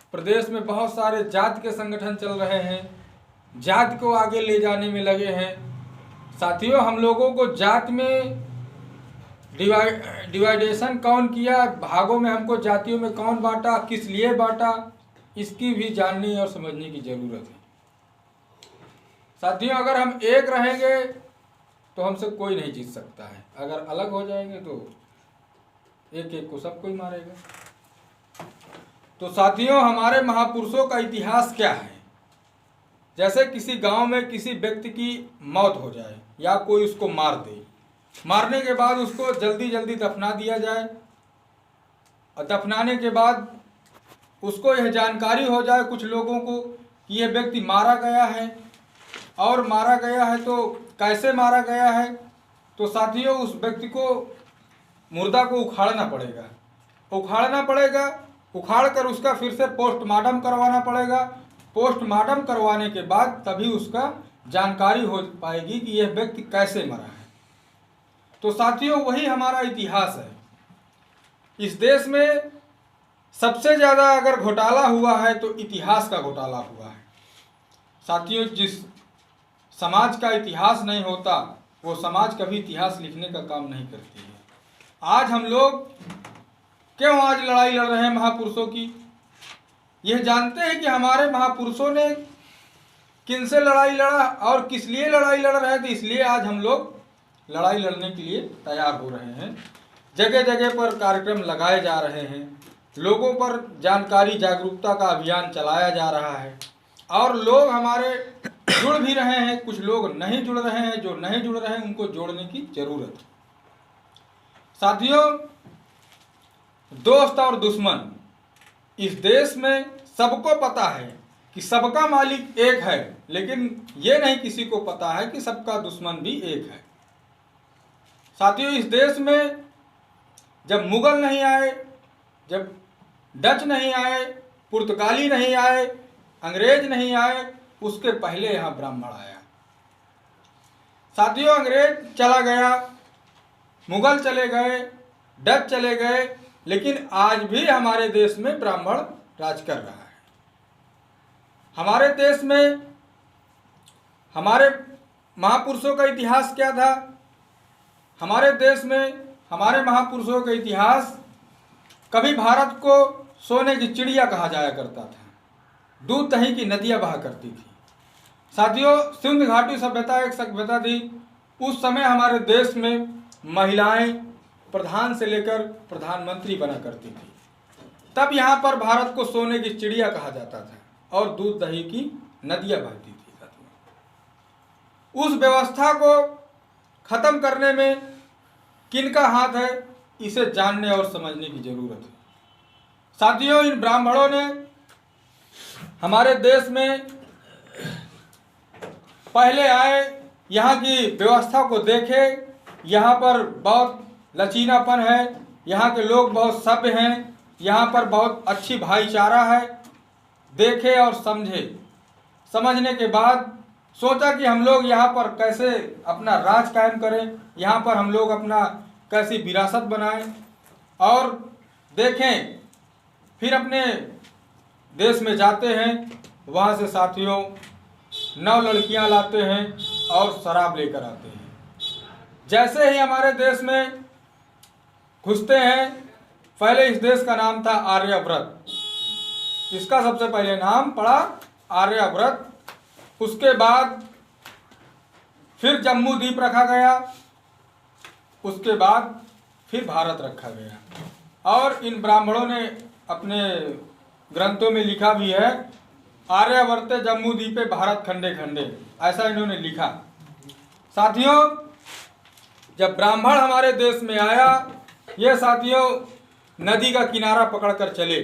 प्रदेश में बहुत सारे जाति के संगठन चल रहे हैं, जाति को आगे ले जाने में लगे हैं। साथियों, हम लोगों को जाति में डिवाइडेशन कौन किया, भागों में हमको जातियों में कौन बांटा, किस लिए बांटा, इसकी भी जानने और समझने की ज़रूरत है। साथियों, अगर हम एक रहेंगे तो हमसे कोई नहीं जीत सकता है, अगर अलग हो जाएंगे तो एक एक को सब कोई मारेगा। तो साथियों, हमारे महापुरुषों का इतिहास क्या है? जैसे किसी गांव में किसी व्यक्ति की मौत हो जाए या कोई उसको मार दे, मारने के बाद उसको जल्दी जल्दी दफना दिया जाए और दफनाने के बाद उसको यह जानकारी हो जाए कुछ लोगों को कि यह व्यक्ति मारा गया है, और मारा गया है तो कैसे मारा गया है। तो साथियों, उस व्यक्ति को मुर्दा को उखाड़ना पड़ेगा, उखाड़ कर उसका फिर से पोस्टमार्टम करवाना पड़ेगा। पोस्टमार्टम करवाने के बाद तभी उसका जानकारी हो पाएगी कि यह व्यक्ति कैसे मरा है। तो साथियों, वही हमारा इतिहास है। इस देश में सबसे ज़्यादा अगर घोटाला हुआ है तो इतिहास का घोटाला हुआ है। साथियों, जिस समाज का इतिहास नहीं होता वो समाज कभी इतिहास लिखने का काम नहीं करती है। आज हम लोग क्यों आज लड़ाई लड़ रहे हैं महापुरुषों की? यह जानते हैं कि हमारे महापुरुषों ने किनसे लड़ाई लड़ा और किस लिए लड़ाई लड़ रहे थे, इसलिए आज हम लोग लड़ाई लड़ने के लिए तैयार हो रहे हैं। जगह जगह पर कार्यक्रम लगाए जा रहे हैं, लोगों पर जानकारी जागरूकता का अभियान चलाया जा रहा है और लोग हमारे जुड़ भी रहे हैं, कुछ लोग नहीं जुड़ रहे हैं। जो नहीं जुड़ रहे हैं उनको जोड़ने की जरूरत है। साथियों, दोस्त और दुश्मन इस देश में सबको पता है कि सबका मालिक एक है, लेकिन ये नहीं किसी को पता है कि सबका दुश्मन भी एक है। साथियों, इस देश में जब मुगल नहीं आए, जब डच नहीं आए, पुर्तगाली नहीं आए, अंग्रेज नहीं आए, उसके पहले यहाँ ब्राह्मण आया। साथियों, अंग्रेज चला गया, मुगल चले गए, डच चले गए, लेकिन आज भी हमारे देश में ब्राह्मण राज कर रहा है। हमारे देश में हमारे महापुरुषों का इतिहास क्या था? हमारे देश में हमारे महापुरुषों का इतिहास, कभी भारत को सोने की चिड़िया कहा जाया करता था, दूध दही की नदियाँ बहा करती थी। साथियों, सिंधु घाटी सभ्यता एक सभ्यता थी। उस समय हमारे देश में महिलाएं प्रधान से लेकर प्रधानमंत्री बना करती थी। तब यहाँ पर भारत को सोने की चिड़िया कहा जाता था और दूध दही की नदियाँ बहती थी। साथियों, उस व्यवस्था को खत्म करने में किनका हाथ है, इसे जानने और समझने की जरूरत है। साथियों, इन ब्राह्मणों ने हमारे देश में पहले आए, यहाँ की व्यवस्था को देखे, यहाँ पर बहुत लचीलापन है, यहाँ के लोग बहुत सभ्य हैं, यहाँ पर बहुत अच्छी भाईचारा है। देखे और समझे, समझने के बाद सोचा कि हम लोग यहाँ पर कैसे अपना राज कायम करें, यहाँ पर हम लोग अपना कैसी विरासत बनाएं और देखें। फिर अपने देश में जाते हैं, वहाँ से साथियों 9 लड़कियाँ लाते हैं और शराब लेकर आते हैं। जैसे ही हमारे देश में घुसते हैं, पहले इस देश का नाम था आर्यव्रत, इसका सबसे पहले नाम पड़ा आर्यव्रत। उसके बाद फिर जम्मू द्वीप रखा गया, उसके बाद फिर भारत रखा गया। और इन ब्राह्मणों ने अपने ग्रंथों में लिखा भी है, आर्यवर्ते जम्मू द्वीपे भारत खंडे खंडे, ऐसा इन्होंने लिखा। साथियों, जब ब्राह्मण हमारे देश में आया, ये साथियों नदी का किनारा पकड़कर चले।